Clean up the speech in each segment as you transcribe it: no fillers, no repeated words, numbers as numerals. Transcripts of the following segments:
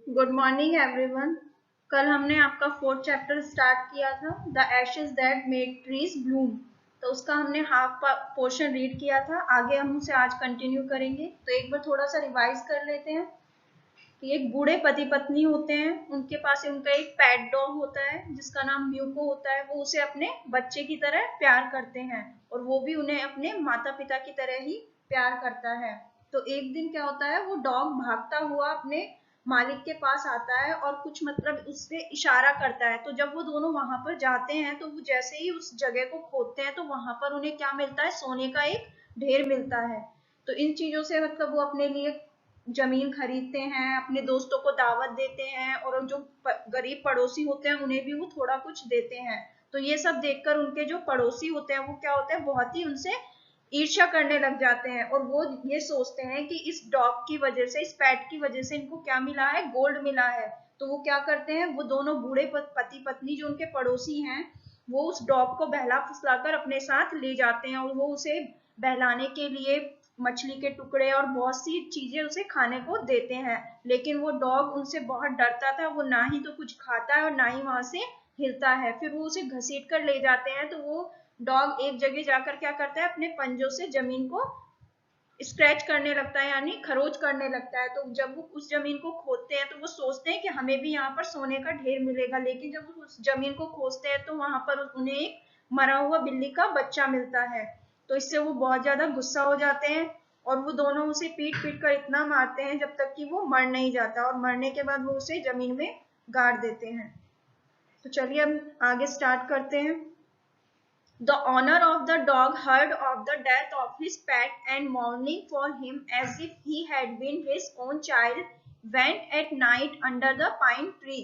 Good morning everyone. कल हमने आपका फोर्थ चैप्टर स्टार्ट किया था, the ashes that make trees Bloom. तो उसका हमने हाफ पोर्शन रीड किया था। आगे हम उसे आज कंटिन्यू करेंगे। तो एक बार थोड़ा सा रिवाइज कर लेते हैं कि एक बूढ़े पति पत्नी होते हैं, उनके पास उनका एक पेट डॉग होता है जिसका नाम म्यूको होता है। वो उसे अपने बच्चे की तरह प्यार करते हैं और वो भी उन्हें अपने माता पिता की तरह ही प्यार करता है। तो एक दिन क्या होता है, वो डॉग भागता हुआ अपने मालिक के पास आता है और कुछ मतलब उससे इशारा करता है। तो जब वो दोनों वहां पर जाते हैं तो वो जैसे ही उस जगह को खोदते हैं तो वहां पर उन्हें क्या मिलता है, सोने का एक ढेर मिलता है। तो इन चीजों से मतलब वो अपने लिए जमीन खरीदते हैं, अपने दोस्तों को दावत देते हैं और जो गरीब पड़ोसी होते हैं उन्हें भी वो थोड़ा कुछ देते हैं। तो ये सब देखकर उनके जो पड़ोसी होते हैं वो क्या होते हैं, बहुत ही उनसे ईर्ष्या करने लग जाते हैं और वो ये सोचते हैं कि इस डॉग की वजह से, इस पेट की वजह से इनको क्या मिला है, गोल्ड मिला है। तो वो क्या करते हैं, वो दोनों बूढ़े पति पत्नी जो उनके पड़ोसी हैं वो उस डॉग को बहला फुसलाकर अपने साथ ले जाते हैं और वो उसे बहलाने के लिए मछली के टुकड़े और बहुत सी चीजें उसे खाने को देते हैं। लेकिन वो डॉग उनसे बहुत डरता था, वो ना ही तो कुछ खाता है और ना ही वहां से हिलता है। फिर वो उसे घसीट कर ले जाते हैं तो वो डॉग एक जगह जाकर क्या करता है, अपने पंजों से जमीन को स्क्रैच करने लगता है, यानी खरोच करने लगता है। तो जब वो उस जमीन को खोदते हैं तो वो सोचते हैं कि हमें भी यहाँ पर सोने का ढेर मिलेगा। लेकिन जब वो उस जमीन को खोदते हैं तो वहां पर उन्हें एक मरा हुआ बिल्ली का बच्चा मिलता है। तो इससे वो बहुत ज्यादा गुस्सा हो जाते हैं और वो दोनों उसे पीट पीट कर इतना मारते हैं जब तक कि वो मर नहीं जाता, और मरने के बाद वो उसे जमीन में गाड़ देते हैं। तो चलिए हम आगे स्टार्ट करते हैं। The owner of the dog heard of the death of his pet and mourning for him as if he had been his own child went at night under the pine tree.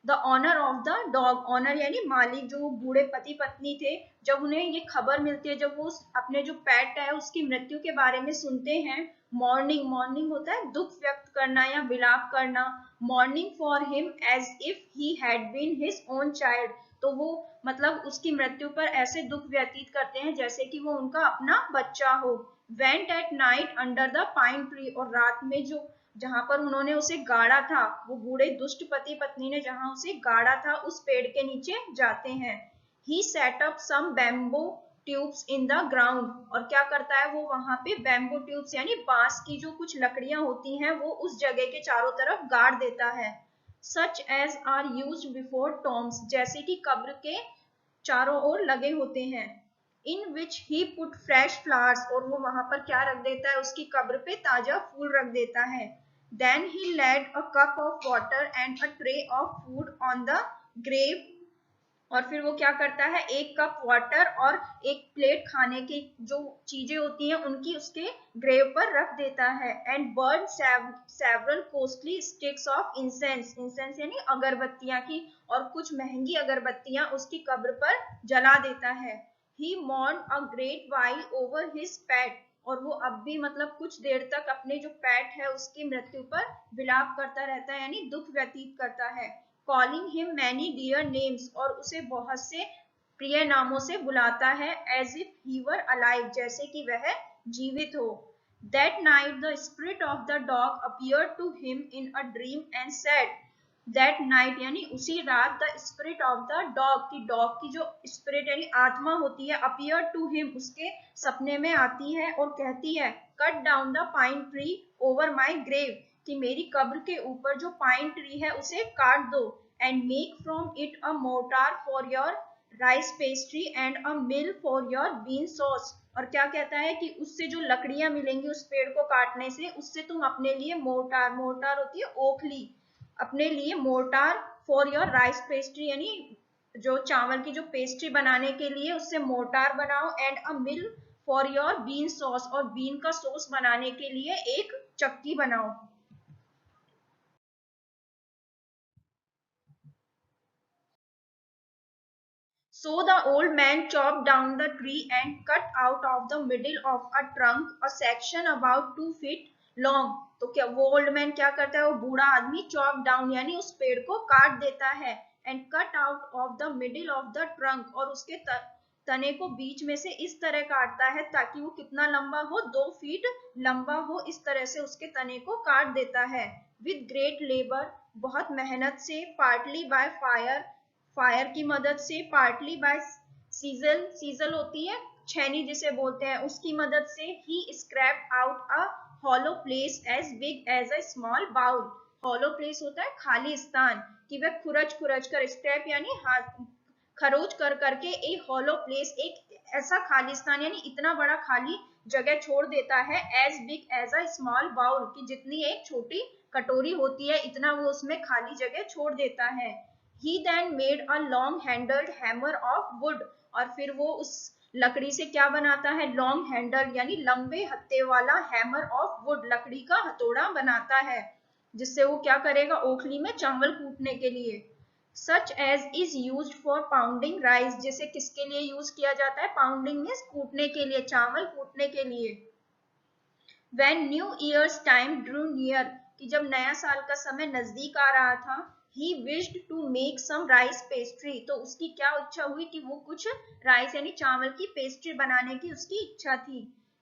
The owner of the dog, owner यानी मालिक, जो बूढ़े पति पत्नी थे, जब उन्हें ये खबर मिलती है, जब वो अपने जो पेट है उसकी मृत्यु के बारे में सुनते हैं, मॉर्निंग, मॉर्निंग होता है दुख व्यक्त करना या विलाप करना, mourning for him as if he had been his own child. तो वो मतलब उसकी मृत्यु पर ऐसे दुख व्यतीत करते हैं जैसे कि वो उनका अपना बच्चा हो। Went at night under the pine tree, और रात में जो जहां पर उन्होंने उसे गाड़ा था, वो बूढ़े दुष्ट पति पत्नी ने जहां उसे गाड़ा था उस पेड़ के नीचे जाते हैं। He set up some bamboo tubes in the ground, और क्या करता है वो वहां पे बैम्बो ट्यूब्स यानी बांस की जो कुछ लकड़ियां होती हैं वो उस जगह के चारों तरफ गाड़ देता है। Such as are use before tombs, जैसे कि कब्र के चारों ओर लगे होते हैं। In which he put fresh flowers, और वो वहां पर क्या रख देता है, उसकी कब्र पे ताजा फूल रख देता है। Then he laid a cup of water and a tray of food on the grave, और फिर वो क्या करता है, एक कप वाटर और एक प्लेट खाने की जो चीजें होती हैं उनकी उसके ग्रेव पर रख देता है। And burn several costly sticks of incense, incense यानी अगरबत्तियां की, और कुछ महंगी अगरबत्तियां उसकी कब्र पर जला देता है। He mourn a great while over his pet, और वो अब भी मतलब कुछ देर तक अपने जो पेट है उसकी मृत्यु पर विलाप करता रहता है, यानी दुख व्यतीत करता है। Calling him many dear names, और उसे बहुत से प्रिय नामों से बुलाता है। As if he were alive, जैसे कि वह जीवित हो। That night the spirit of the dog appear to him in a dream and said, that night यानी उसी रात, the spirit of the dog, की डॉग की जो स्पिरिट यानी आत्मा होती है, अपीयर टू हिम उसके सपने में आती है और कहती है, cut down the pine tree over my grave, कि मेरी कब्र के ऊपर जो पाइन ट्री है उसे काट दो। And make from it a mortar for your rice pastry and a mill for your bean sauce, और क्या कहता है कि उससे जो लकड़ियां मिलेंगी उस पेड़ को काटने से, उससे तुम अपने लिए मोर्टार, मोर्टार होती है ओखली, अपने लिए mortar for your rice pastry यानी जो चावल की जो पेस्ट्री बनाने के लिए उससे मोर्टार बनाओ। And a mill for your bean sauce, और बीन का सॉस बनाने के लिए एक चक्की बनाओ। So the old man chopped down the tree and cut out of the middle of a trunk a section about 2 feet long. तो क्या वो ओल्ड मैन क्या करता है, वो बूढ़ा आदमी चॉप डाउन यानी उस पेड़ को काट देता है, and cut out of the middle of the trunk, और उसके तने को बीच में से इस तरह काटता है ताकि वो कितना लंबा हो, 2 फीट लंबा हो, इस तरह से उसके तने को काट देता है। विद ग्रेट लेबर, बहुत मेहनत से, पार्टली बाय फायर, फायर की मदद से, पार्टली बाय सीजल, सीजल होती है छेनी जिसे बोलते हैं, उसकी मदद से, he scraped out a hollow place as big as a small bowl. Hollow place होता है खाली स्थान, कि वह खुरच खुरच कर, स्क्रैप यानी हाथ खरोच कर करके, एक हॉलो प्लेस, एक ऐसा खाली स्थान यानी इतना बड़ा खाली जगह छोड़ देता है, as big as a small bowl, कि जितनी एक छोटी कटोरी होती है इतना वो उसमें खाली जगह छोड़ देता है। He then made a long handled hammer of wood, और फिर वो उस लकड़ी से क्या बनाता है, लॉन्ग हैंडल यानी लंबे हत्थे वाला, हैमर ऑफ वुड, लकड़ी का हथौड़ा बनाता है, जिससे वो क्या करेगा, ओखली में चावल कूटने के लिए। Such as is used for pounding rice, जिसे किसके लिए यूज किया जाता है, पाउंडिंग मीन्स कूटने के लिए, चावल कूटने के लिए। When new years time Drew near, कि जब नया साल का समय नजदीक आ रहा था, he wished to make some rice pastry, तो उसकी क्या इच्छा हुई कि वो कुछ राइस यानी चावल की पेस्ट्री बनाने की उसकी इच्छा थी।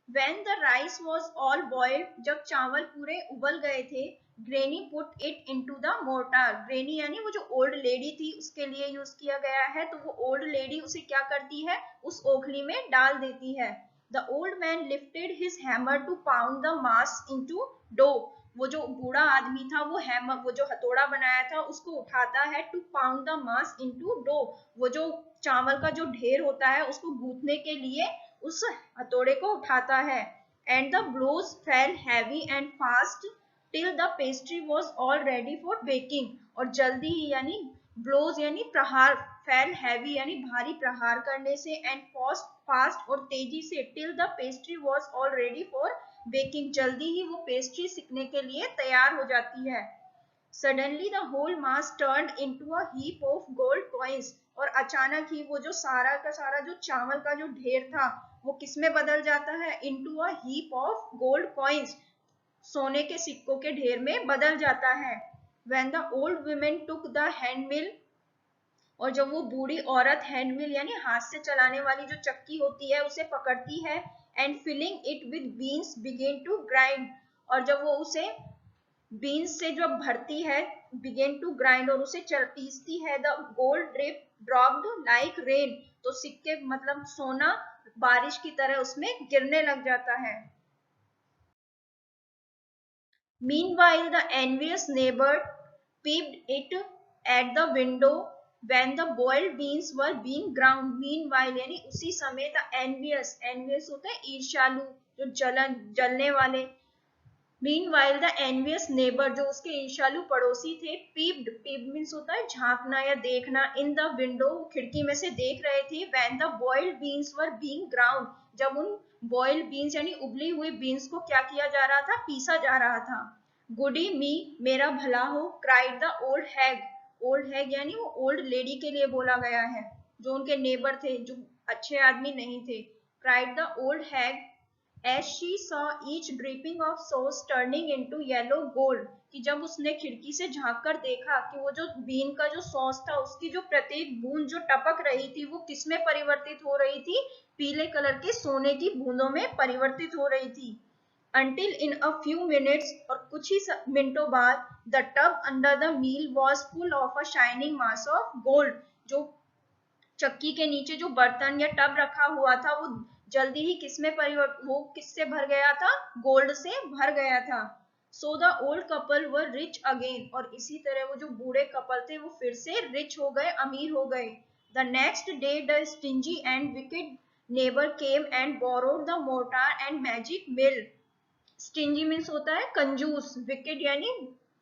When the rice was all boiled, जब चावल पूरे उबल गए थे, granny put it into the mortar, granny यानी वो जो ओल्ड लेडी थी उसके लिए यूज किया गया है, तो वो ओल्ड लेडी उसे क्या करती है, उस ओखली में डाल देती है। The old man lifted his hammer to pound the mass into dough, वो जो बूढ़ा आदमी था वो हैमर, वो जो हथौड़ा बनाया था उसको उठाता है, to pound the mass into dough, वो जो चावल का जो ढेर होता है उसको गूंथने के लिए उस हथौड़े को उठाता है। And the blows fell heavy and fast till the pastry was all ready for baking, और जल्दी ही यानी ब्लोज यानी प्रहार, फेल हैवी यानी भारी प्रहार करने से, एंड फास्ट फास्ट और तेजी से, till the pastry was all ready for baking, जल्दी ही वो पेस्ट्री सिकने के लिए तैयार हो जाती है। Suddenly the whole mass turned into a heap of gold coins, और अचानक ही वो जो सारा का सारा जो चावल का जो ढेर था वो किसमें बदल जाता है, into a heap of gold coins, सोने के सिक्कों के ढेर में बदल जाता है। When the old women took the hand mill, और जब वो बूढ़ी औरत हैंड मिल यानी हाथ से चलाने वाली जो चक्की होती है उसे पकड़ती है, and filling it with beans began to grind, और जब वो उसे बीन्स से जब भरती है, बिगेन टू ग्राइंड, और उसे पीसती है, the gold drip dropped like rain, तो सिक्के मतलब सोना बारिश की तरह उसमें गिरने लग जाता है। Meanwhile, the envious neighbor peeped it at the window when the boiled beans were being ground. Meanwhile यानी उसी समय the envious, envious होता है ईर्ष्यालु, जो जलने वाले। Meanwhile, the envious neighbor, जो उसके ईर्ष्यालु पड़ोसी थे, peeped means होता है झांकना या देखना, in the window, खिड़की में से देख रहे थे, when the boiled beans were being ground, जब उन बॉइल्ड बीन्स यानी उबली हुई बीन्स को क्या किया जा रहा था, पीसा जा रहा था। गुडी मी, मेरा भला हो, cried the old hag, old hag यानी वो ओल्ड लेडी के लिए बोला गया है, जो उनके नेबर थे, जो अच्छे आदमी नहीं थे। Cried the old hag as she saw each dripping of sauce turning into yellow gold, कि जब उसने खिड़की से झांक कर देखा कि वो जो बीन का जो सॉस था उसकी जो प्रत्येक बूंद जो टपक रही थी वो किसमें परिवर्तित हो रही थी, पीले कलर के सोने की बूंदों में परिवर्तित हो रही थी। Until in a few minutes, और कुछ ही मिनटों बाद, the tub under the mill was full of a shining mass of gold, जो चक्की के नीचे जो बर्तन या टब रखा हुआ था वो जल्दी ही किसमें वो किससे भर गया था, गोल्ड से भर गया था। So the old couple were rich again, और इसी तरह वो जो बूढ़े कपल थे वो फिर से रिच हो गए, अमीर हो गए। The next day the stingy and wicked neighbour came and borrowed the mortar and magic mill. Stingy means होता है कंजूस, विकेड यानी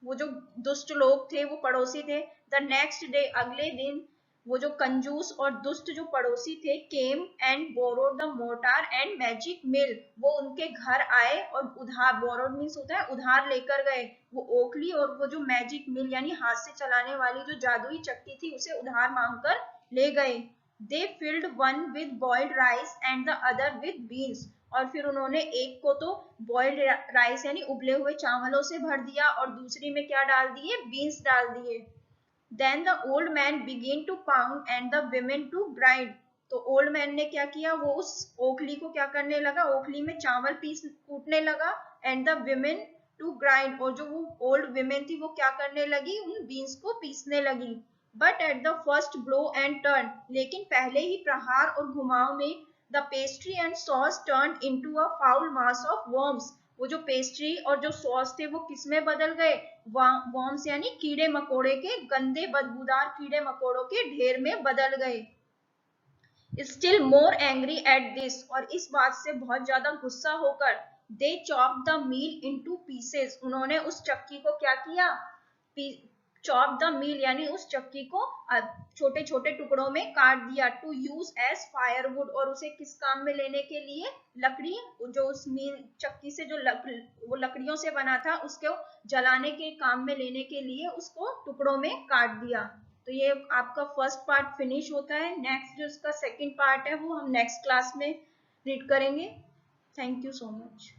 वो जो दुष्ट लोग थे वो पड़ोसी थे। द नेक्स्ट डे, अगले दिन, वो जो कंजूस और दुष्ट जो पड़ोसी थे, came and borrowed the mortar and magic mill, वो उनके घर आए और उधार, बोरोड मीन्स होता है उधार लेकर गए, वो ओखली और वो जो मैजिक मिल यानी हाथ से चलाने वाली जो जादुई चक्की थी उसे उधार मांगकर ले गए। They filled one with boiled rice and the other with beans, और फिर उन्होंने एक को तो बॉइल्ड राइस यानी उबले हुए चावलों से भर दिया और दूसरी में क्या डाल दिए, बीन्स डाल दिए। Then the old man began to pound and the women to grind, तो ओल्ड मैन ने क्या किया, वो उस ओखली को क्या करने लगा, ओखली में चावल पीस कूटने लगा, and the women to grind, और जो वो ओल्ड विमेन थी वो क्या करने लगी, उन बीन्स को पीसने लगी। But at the first blow and turn, लेकिन पहले ही प्रहार और घुमाव में, the pastry and sauce turn into a foul mass of worms, वो जो पेस्ट्री और जो सॉस थे वो किस में बदल गए, वर्म्स यानी कीड़े मकोड़े के, गंदे बदबूदार कीड़े मकोड़ों के ढेर में बदल गए। Still more angry at this, और इस बात से बहुत ज्यादा गुस्सा होकर, they chop the meal into pieces, उन्होंने उस चक्की को क्या किया, चॉप द मील यानी उस चक्की को छोटे छोटे टुकड़ों में काट दिया, टू यूज एज फायरवुड, और उसे किस काम में लेने के लिए, लकड़ी, जो उस मील चक्की से जो वो लकड़ियों से बना था उसको जलाने के काम में लेने के लिए उसको टुकड़ों में काट दिया। तो ये आपका फर्स्ट पार्ट फिनिश होता है। नेक्स्ट जो इसका सेकंड पार्ट है वो हम नेक्स्ट क्लास में रीड करेंगे। Thank you so much.